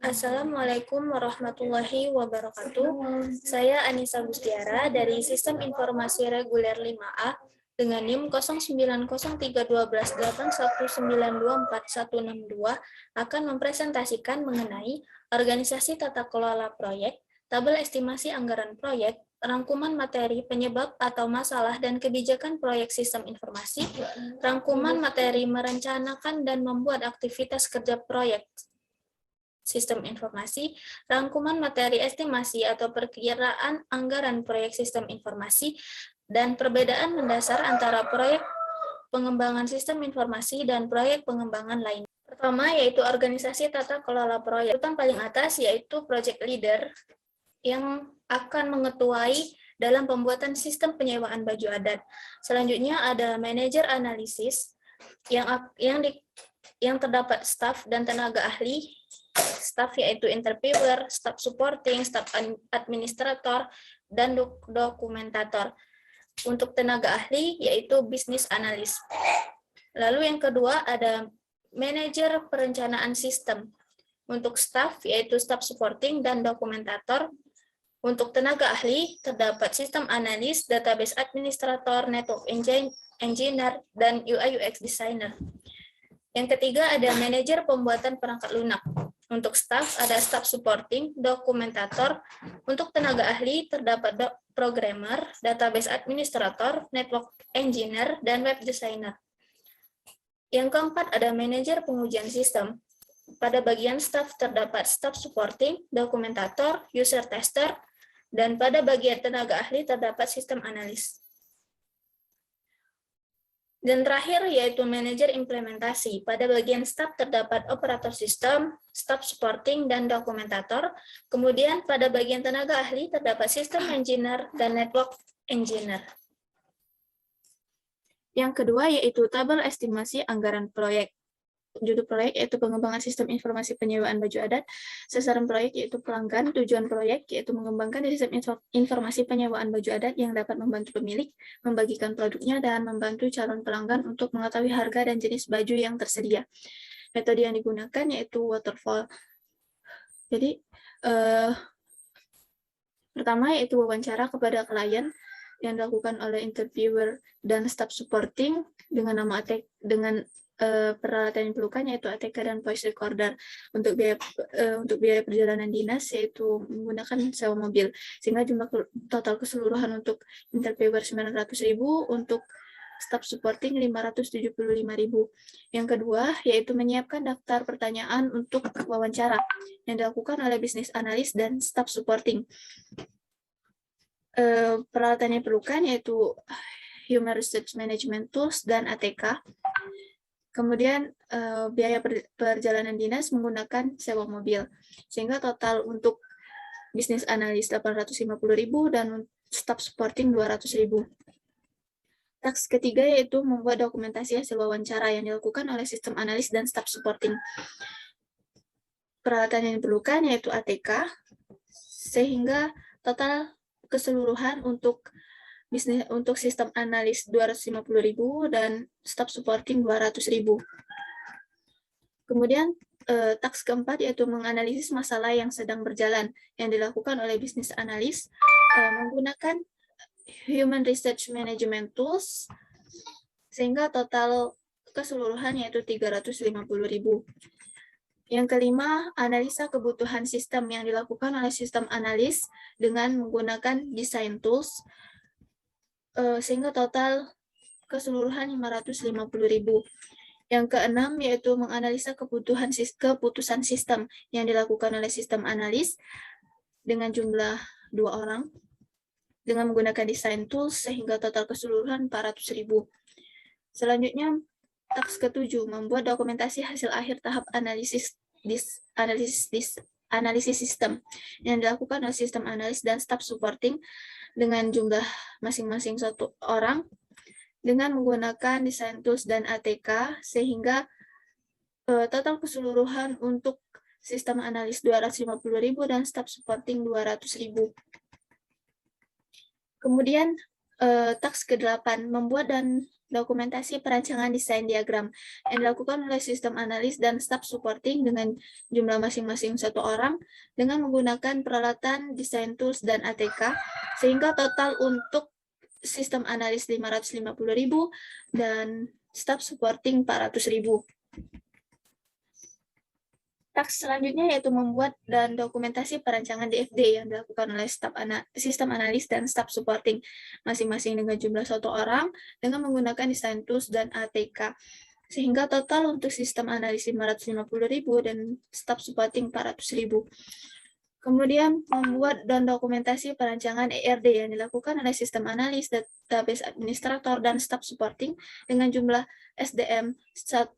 Assalamualaikum warahmatullahi wabarakatuh. Saya Anissa Gustiara dari Sistem Informasi Reguler 5A dengan NIM 093121924162 akan mempresentasikan mengenai organisasi tata kelola proyek, tabel estimasi anggaran proyek, rangkuman materi penyebab atau masalah dan kebijakan proyek sistem informasi, rangkuman materi merencanakan dan membuat aktivitas kerja proyek sistem informasi, rangkuman materi estimasi atau perkiraan anggaran proyek sistem informasi, dan perbedaan mendasar antara proyek pengembangan sistem informasi dan proyek pengembangan lain. Pertama yaitu organisasi tata kelola proyek. Urutan paling atas yaitu project leader yang akan mengetuai dalam pembuatan sistem penyewaan baju adat. Selanjutnya ada manajer analisis yang terdapat staf dan tenaga ahli. Staf yaitu interviewer, staf supporting, staf administrator, dan dokumentator. Untuk tenaga ahli yaitu bisnis analis. Lalu yang kedua ada manajer perencanaan sistem. Untuk staf yaitu staf supporting dan dokumentator. Untuk tenaga ahli terdapat sistem analis, database administrator, network engineer, dan UI UX designer. Yang ketiga ada manajer pembuatan perangkat lunak. Untuk staf ada staf supporting, dokumentator. Untuk tenaga ahli terdapat programmer, database administrator, network engineer, dan web designer. Yang keempat ada manajer pengujian sistem. Pada bagian staf terdapat staf supporting, dokumentator, user tester, dan pada bagian tenaga ahli terdapat sistem analis. Dan terakhir yaitu manajer implementasi. Pada bagian staf terdapat operator sistem, staf supporting, dan dokumentator. Kemudian pada bagian tenaga ahli terdapat sistem engineer dan network engineer. Yang kedua yaitu tabel estimasi anggaran proyek. Judul proyek yaitu pengembangan sistem informasi penyewaan baju adat, sasaran proyek yaitu pelanggan, tujuan proyek yaitu mengembangkan sistem informasi penyewaan baju adat yang dapat membantu pemilik membagikan produknya dan membantu calon pelanggan untuk mengetahui harga dan jenis baju yang tersedia. Metode yang digunakan yaitu waterfall. Jadi pertama yaitu wawancara kepada klien yang dilakukan oleh interviewer dan staff supporting dengan nama peralatan yang diperlukan yaitu ATK dan voice recorder. Untuk biaya perjalanan dinas yaitu menggunakan sewa mobil, sehingga jumlah total keseluruhan untuk interviewer 900.000, untuk staff supporting 575.000. Yang kedua yaitu menyiapkan daftar pertanyaan untuk wawancara yang dilakukan oleh bisnis analis dan staff supporting. Peralatan yang diperlukan yaitu Human Research Management Tools dan ATK. Kemudian biaya perjalanan dinas menggunakan sewa mobil, sehingga total untuk bisnis analis 850.000 dan staff supporting 200.000. Task ketiga yaitu membuat dokumentasi hasil wawancara yang dilakukan oleh sistem analis dan staff supporting. Peralatan yang diperlukan yaitu ATK, sehingga total keseluruhan untuk sistem analis 250.000 dan staff supporting 200.000. Kemudian task keempat yaitu menganalisis masalah yang sedang berjalan yang dilakukan oleh bisnis analis menggunakan Human Research Management Tools, sehingga total keseluruhan yaitu 350.000. Yang kelima, analisa kebutuhan sistem yang dilakukan oleh sistem analis dengan menggunakan design tools, sehingga total keseluruhan 550.000. Yang keenam yaitu menganalisa keputusan sistem yang dilakukan oleh sistem analis dengan jumlah 2 orang dengan menggunakan design tools, sehingga total keseluruhan 400.000. Selanjutnya, task ketujuh, membuat dokumentasi hasil akhir tahap analisis sistem yang dilakukan oleh sistem analis dan staff supporting dengan jumlah masing-masing 1 orang dengan menggunakan design tools dan ATK, sehingga total keseluruhan untuk sistem analis 250.000 dan staff supporting 200.000. Kemudian task ke-8, membuat dan dokumentasi perancangan desain diagram yang dilakukan oleh sistem analis dan staf supporting dengan jumlah masing-masing 1 orang dengan menggunakan peralatan desain tools dan ATK, sehingga total untuk sistem analis 550.000 dan staf supporting 400.000. Task selanjutnya yaitu membuat dan dokumentasi perancangan DFD yang dilakukan oleh sistem analis dan staf supporting masing-masing dengan jumlah 1 orang dengan menggunakan desain tools dan ATK, sehingga total untuk sistem analis 550.000 dan staf supporting 400.000. Kemudian membuat dan dokumentasi perancangan ERD yang dilakukan oleh sistem analis, database administrator, dan staf supporting dengan jumlah SDM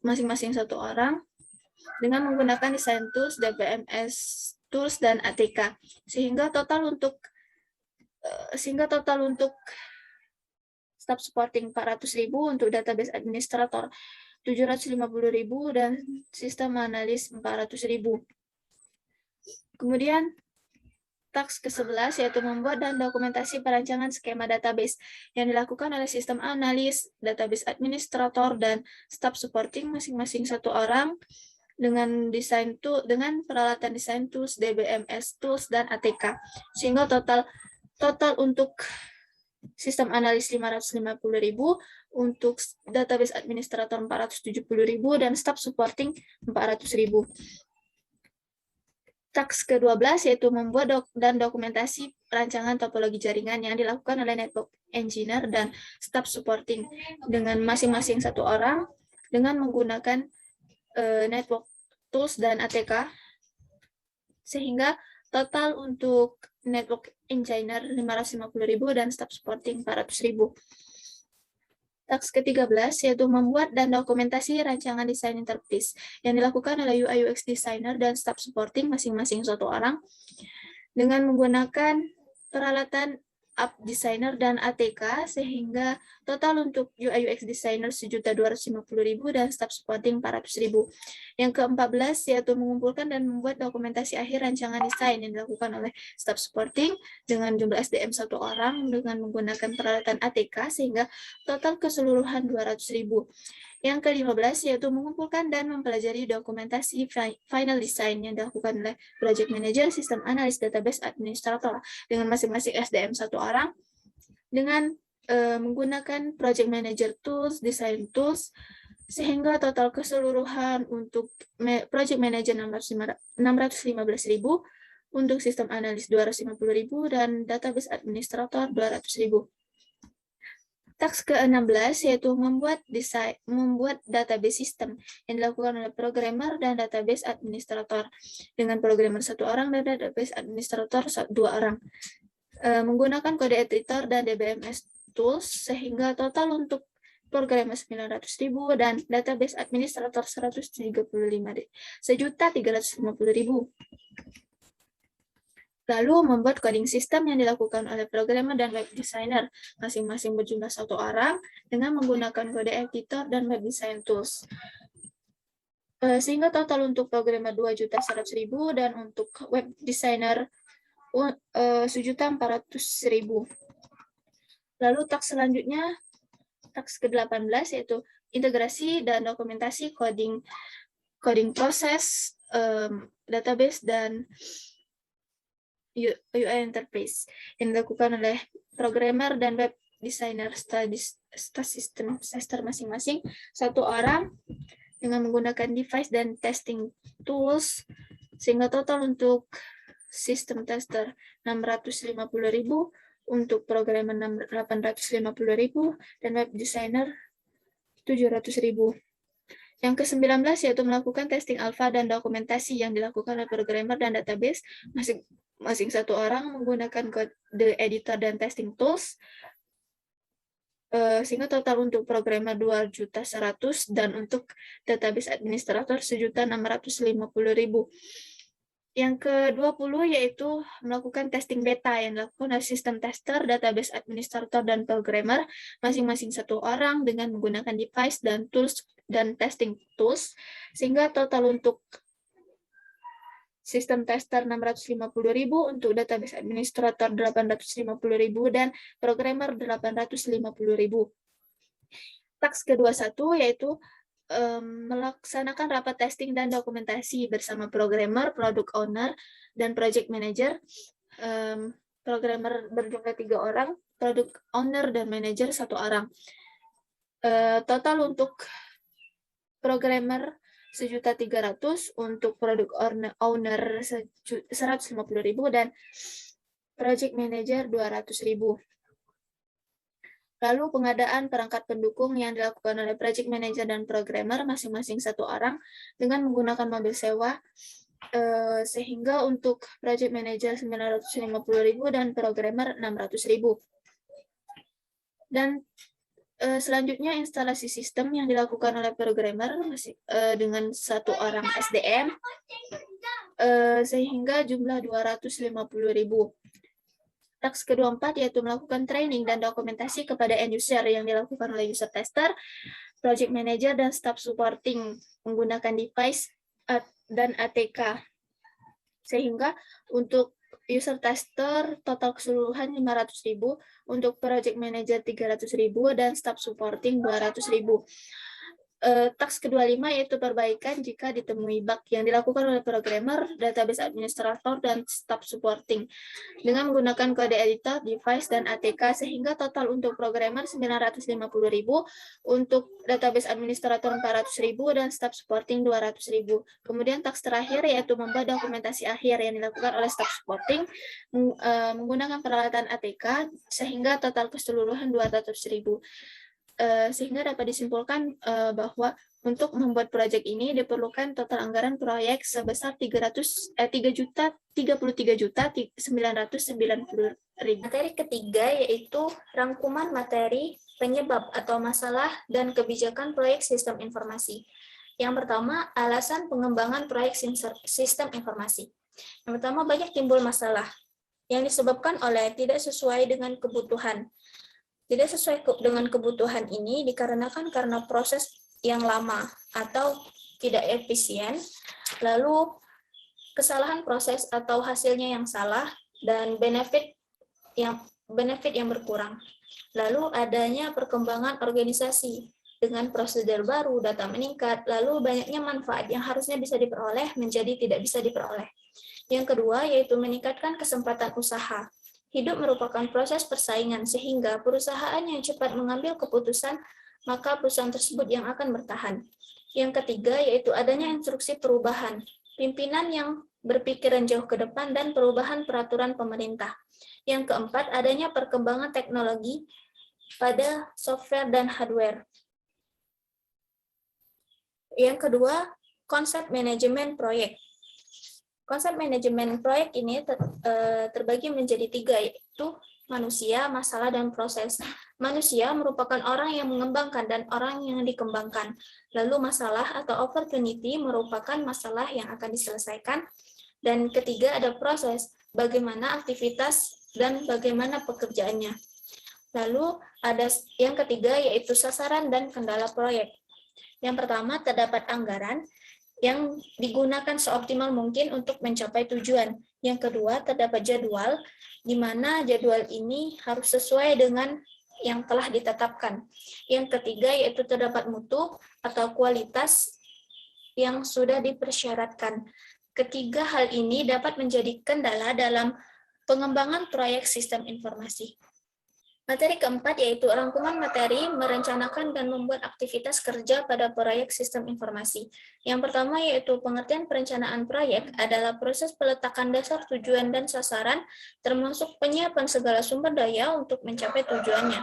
masing-masing 1 orang dengan menggunakan desain tools, DBMS tools, dan ATK, sehingga total untuk staf supporting 400.000, untuk database administrator 750.000, dan sistem analis 400.000. Kemudian task ke-11 yaitu membuat dan dokumentasi perancangan skema database yang dilakukan oleh sistem analis, database administrator, dan staf supporting masing-masing 1 orang dengan peralatan desain tools, DBMS tools, dan ATK, sehingga total untuk sistem analis 550.000, untuk database administrator 470.000, dan staf supporting 400.000. Task ke-12 yaitu membuat dan dokumentasi perancangan topologi jaringan yang dilakukan oleh network engineer dan staf supporting dengan masing-masing 1 orang dengan menggunakan network tools dan ATK, sehingga total untuk network engineer 550.000 dan staf supporting 400.000. Task ke-13 yaitu membuat dan dokumentasi rancangan desain interface yang dilakukan oleh UI UX designer dan staf supporting masing-masing 1 orang dengan menggunakan peralatan app designer dan ATK, sehingga total untuk UI UX designer 1.250.000 dan staf supporting 400.000. Yang ke-14 yaitu mengumpulkan dan membuat dokumentasi akhir rancangan desain yang dilakukan oleh staf supporting dengan jumlah SDM 1 orang dengan menggunakan peralatan ATK, sehingga total keseluruhan 200.000. Yang ke-15 yaitu mengumpulkan dan mempelajari dokumentasi final design yang dilakukan oleh project manager, sistem analis, database administrator dengan masing-masing SDM 1 orang dengan menggunakan project manager tools, design tools, sehingga total keseluruhan untuk project manager 615.000, untuk sistem analis 250.000, dan database administrator 200.000. Task ke-16 yaitu membuat database system yang dilakukan oleh programmer dan database administrator dengan programmer 1 orang dan database administrator 2 orang menggunakan kode editor dan DBMS tools, sehingga total untuk programmer 900.000 dan database administrator 1.350.000. Lalu membuat coding system yang dilakukan oleh programmer dan web designer masing-masing berjumlah 1 orang dengan menggunakan kode editor dan web design tools. Sehingga total untuk programmer 2.100.000 dan untuk web designer 1.400.000. Lalu task selanjutnya, task ke-18 yaitu integrasi dan dokumentasi coding proses, database, dan UI interface yang dilakukan oleh programmer dan web designer system tester masing-masing 1 orang dengan menggunakan device dan testing tools, sehingga total untuk sistem tester 650.000, untuk programmer 850.000, dan web designer 700.000. Yang ke-19 yaitu melakukan testing alpha dan dokumentasi yang dilakukan oleh programmer dan database masing-masing 1 orang menggunakan kode editor dan testing tools, sehingga total untuk programmer 2.100.000 dan untuk database administrator 1.650.000. Yang ke-20 yaitu melakukan testing beta yang dilakukan oleh sistem tester, database administrator, dan programmer masing-masing 1 orang dengan menggunakan device dan tools dan testing tools, sehingga total untuk sistem tester 650.000, untuk database administrator 850.000, dan programmer 850.000. Task ke-21 yaitu melaksanakan rapat testing dan dokumentasi bersama programmer, product owner, dan project manager. Programmer berjumlah 3 orang, product owner dan manager 1 orang. Total untuk programmer 1.300.000, untuk product owner 150.000, dan project manager 200.000. Lalu pengadaan perangkat pendukung yang dilakukan oleh project manager dan programmer masing-masing 1 orang dengan menggunakan mobil sewa, sehingga untuk project manager 950.000 dan programmer 600.000. Dan selanjutnya instalasi sistem yang dilakukan oleh programmer dengan 1 orang SDM, sehingga jumlah 250.000. Task ke-24 yaitu melakukan training dan dokumentasi kepada end user yang dilakukan oleh user tester, project manager, dan staff supporting menggunakan device dan ATK. Sehingga untuk user tester total keseluruhan 500.000, untuk project manager 300.000, dan staff supporting 200.000. Task ke-25 yaitu perbaikan jika ditemui bug yang dilakukan oleh programmer, database administrator, dan staff supporting dengan menggunakan kode editor, device, dan ATK, sehingga total untuk programmer 950.000, untuk database administrator 400.000, dan staff supporting 200.000. Kemudian task terakhir yaitu membuat dokumentasi akhir yang dilakukan oleh staff supporting menggunakan peralatan ATK, sehingga total keseluruhan 200.000. Sehingga dapat disimpulkan bahwa untuk membuat proyek ini diperlukan total anggaran proyek sebesar 33.990.000. Materi ketiga yaitu rangkuman materi, penyebab atau masalah, dan kebijakan proyek sistem informasi. Yang pertama, alasan pengembangan proyek sistem informasi. Yang pertama, banyak timbul masalah yang disebabkan oleh tidak sesuai dengan kebutuhan. Tidak sesuai dengan kebutuhan ini dikarenakan karena proses yang lama atau tidak efisien, lalu kesalahan proses atau hasilnya yang salah, dan benefit yang berkurang. Lalu adanya perkembangan organisasi dengan prosedur baru, data meningkat, lalu banyaknya manfaat yang harusnya bisa diperoleh menjadi tidak bisa diperoleh. Yang kedua yaitu meningkatkan kesempatan usaha. Hidup merupakan proses persaingan, sehingga perusahaan yang cepat mengambil keputusan, maka perusahaan tersebut yang akan bertahan. Yang ketiga yaitu adanya instruksi perubahan, pimpinan yang berpikiran jauh ke depan, dan perubahan peraturan pemerintah. Yang keempat, adanya perkembangan teknologi pada software dan hardware. Yang kedua, konsep manajemen proyek. Konsep manajemen proyek ini terbagi menjadi 3, yaitu manusia, masalah, dan proses. Manusia merupakan orang yang mengembangkan dan orang yang dikembangkan. Lalu masalah atau opportunity merupakan masalah yang akan diselesaikan. Dan ketiga ada proses, bagaimana aktivitas dan bagaimana pekerjaannya. Lalu ada yang ketiga yaitu sasaran dan kendala proyek. Yang pertama, terdapat anggaran yang digunakan seoptimal mungkin untuk mencapai tujuan. Yang kedua, terdapat jadwal, di mana jadwal ini harus sesuai dengan yang telah ditetapkan. Yang ketiga, yaitu terdapat mutu atau kualitas yang sudah dipersyaratkan. Ketiga hal ini dapat menjadi kendala dalam pengembangan proyek sistem informasi. Materi keempat yaitu rangkuman materi, merencanakan dan membuat aktivitas kerja pada proyek sistem informasi. Yang pertama yaitu pengertian perencanaan proyek adalah proses peletakan dasar tujuan dan sasaran, termasuk penyiapan segala sumber daya untuk mencapai tujuannya.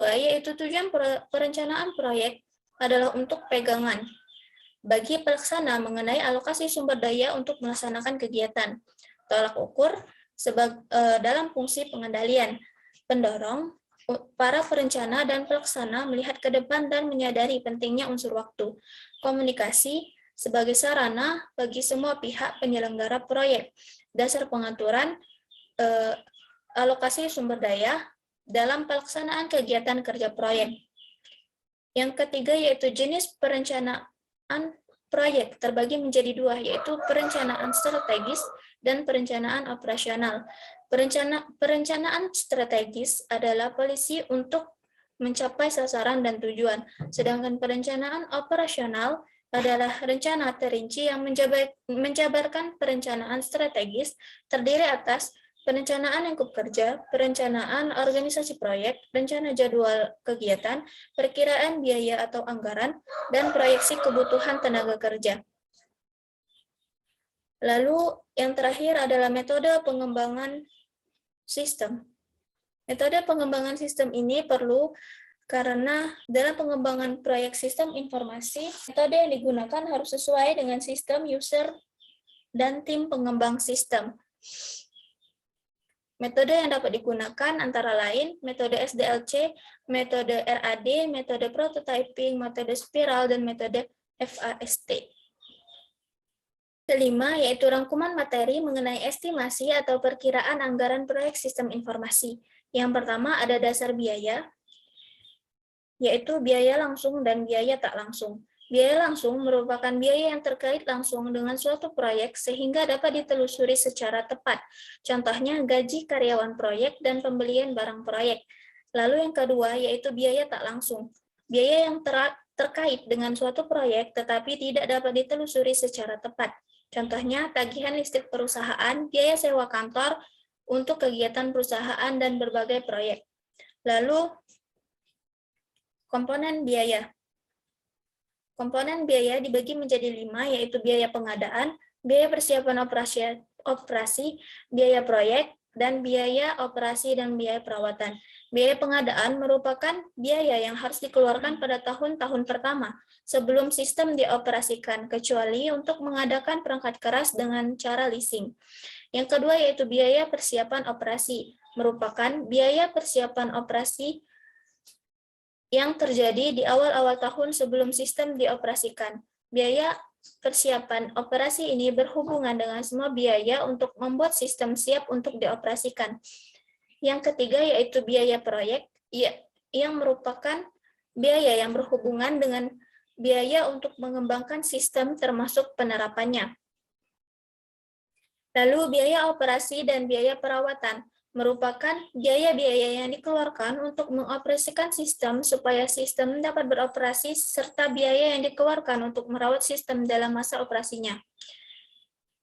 Yaitu tujuan perencanaan proyek adalah untuk pegangan bagi pelaksana mengenai alokasi sumber daya untuk melaksanakan kegiatan. Tolak ukur dalam fungsi pengendalian. Pendorong, para perencana dan pelaksana melihat ke depan dan menyadari pentingnya unsur waktu. Komunikasi sebagai sarana bagi semua pihak penyelenggara proyek. Dasar pengaturan alokasi sumber daya dalam pelaksanaan kegiatan kerja proyek. Yang ketiga yaitu jenis perencanaan proyek terbagi menjadi 2, yaitu perencanaan strategis dan perencanaan operasional. Perencanaan strategis adalah polisi untuk mencapai sasaran dan tujuan. Sedangkan perencanaan operasional adalah rencana terinci yang menjabarkan perencanaan strategis terdiri atas perencanaan lingkup kerja, perencanaan organisasi proyek, rencana jadwal kegiatan, perkiraan biaya atau anggaran, dan proyeksi kebutuhan tenaga kerja. Lalu yang terakhir adalah metode pengembangan sistem. Metode pengembangan sistem ini perlu karena dalam pengembangan proyek sistem informasi, metode yang digunakan harus sesuai dengan sistem user dan tim pengembang sistem. Metode yang dapat digunakan antara lain metode SDLC, metode RAD, metode prototyping, metode spiral, dan metode FAST. Kelima, yaitu rangkuman materi mengenai estimasi atau perkiraan anggaran proyek sistem informasi. Yang pertama ada dasar biaya, yaitu biaya langsung dan biaya tak langsung. Biaya langsung merupakan biaya yang terkait langsung dengan suatu proyek sehingga dapat ditelusuri secara tepat. Contohnya gaji karyawan proyek dan pembelian barang proyek. Lalu yang kedua yaitu biaya tak langsung. Biaya yang terkait dengan suatu proyek tetapi tidak dapat ditelusuri secara tepat. Contohnya tagihan listrik perusahaan, biaya sewa kantor untuk kegiatan perusahaan dan berbagai proyek. Lalu komponen biaya. Komponen biaya dibagi menjadi 5, yaitu biaya pengadaan, biaya persiapan operasi, biaya proyek, dan biaya operasi dan biaya perawatan. Biaya pengadaan merupakan biaya yang harus dikeluarkan pada tahun-tahun pertama sebelum sistem dioperasikan, kecuali untuk mengadakan perangkat keras dengan cara leasing. Yang kedua yaitu biaya persiapan operasi, merupakan biaya persiapan operasi yang terjadi di awal-awal tahun sebelum sistem dioperasikan. Biaya persiapan operasi ini berhubungan dengan semua biaya untuk membuat sistem siap untuk dioperasikan. Yang ketiga yaitu biaya proyek, yang merupakan biaya yang berhubungan dengan biaya untuk mengembangkan sistem termasuk penerapannya. Lalu biaya operasi dan biaya perawatan merupakan biaya-biaya yang dikeluarkan untuk mengoperasikan sistem supaya sistem dapat beroperasi serta biaya yang dikeluarkan untuk merawat sistem dalam masa operasinya.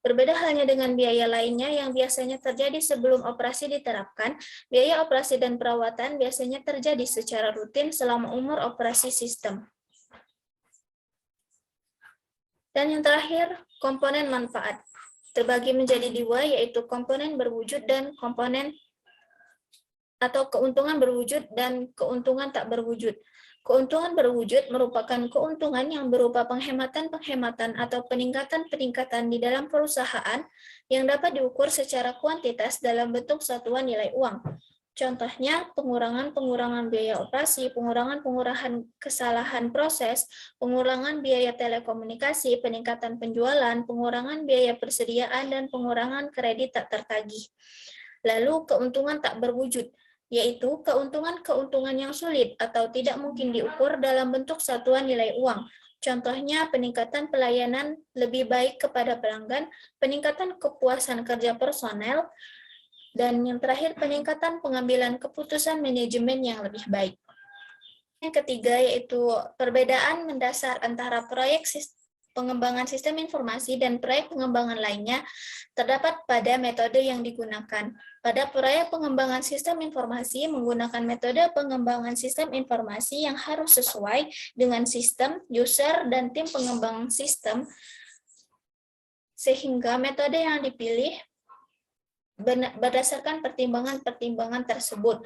Berbeda halnya dengan biaya lainnya yang biasanya terjadi sebelum operasi diterapkan, biaya operasi dan perawatan biasanya terjadi secara rutin selama umur operasi sistem. Dan yang terakhir, komponen manfaat. Terbagi menjadi 2, yaitu komponen berwujud dan komponen atau keuntungan berwujud dan keuntungan tak berwujud. Keuntungan berwujud merupakan keuntungan yang berupa penghematan-penghematan atau peningkatan-peningkatan di dalam perusahaan yang dapat diukur secara kuantitas dalam bentuk satuan nilai uang. Contohnya, pengurangan-pengurangan biaya operasi, pengurangan-pengurangan kesalahan proses, pengurangan biaya telekomunikasi, peningkatan penjualan, pengurangan biaya persediaan, dan pengurangan kredit tak tertagih. Lalu, keuntungan tak berwujud, yaitu keuntungan-keuntungan yang sulit atau tidak mungkin diukur dalam bentuk satuan nilai uang. Contohnya, peningkatan pelayanan lebih baik kepada pelanggan, peningkatan kepuasan kerja personel, dan yang terakhir, peningkatan pengambilan keputusan manajemen yang lebih baik. Yang ketiga, yaitu perbedaan mendasar antara proyek pengembangan sistem informasi dan proyek pengembangan lainnya terdapat pada metode yang digunakan. Pada proyek pengembangan sistem informasi menggunakan metode pengembangan sistem informasi yang harus sesuai dengan sistem, user, dan tim pengembang sistem, sehingga metode yang dipilih berdasarkan pertimbangan-pertimbangan tersebut.